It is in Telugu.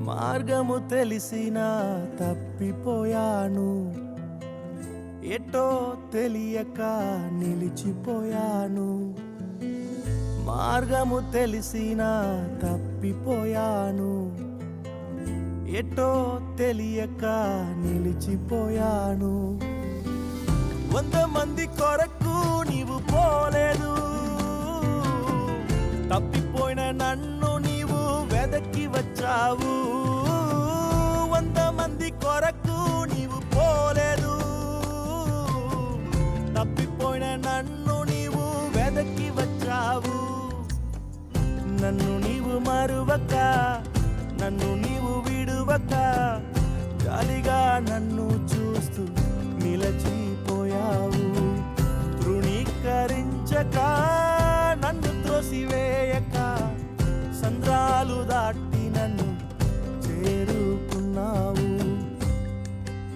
మార్గము తెలిసినా తప్పిపోయాను, ఎటో తెలియక నిలిచిపోయాను. మార్గము తెలిసినా తప్పిపోయాను, ఎటో తెలియక నిలిచిపోయాను. 100 మంది కొరకు నీవు పోలేదు, తప్పిపోయిన నన్ను నీవు వెదకి వచ్చావు. 100 మంది కొరకు నీవు పోలేదు, తప్పిపోయిన నన్ను నీవు వెదకి వచ్చావు. నన్ను నీవు మరువక, నన్ను నీవు విడువక, జాలిగా నన్ను చూస్తూ నిలచిపోయావు. తృణీకరించక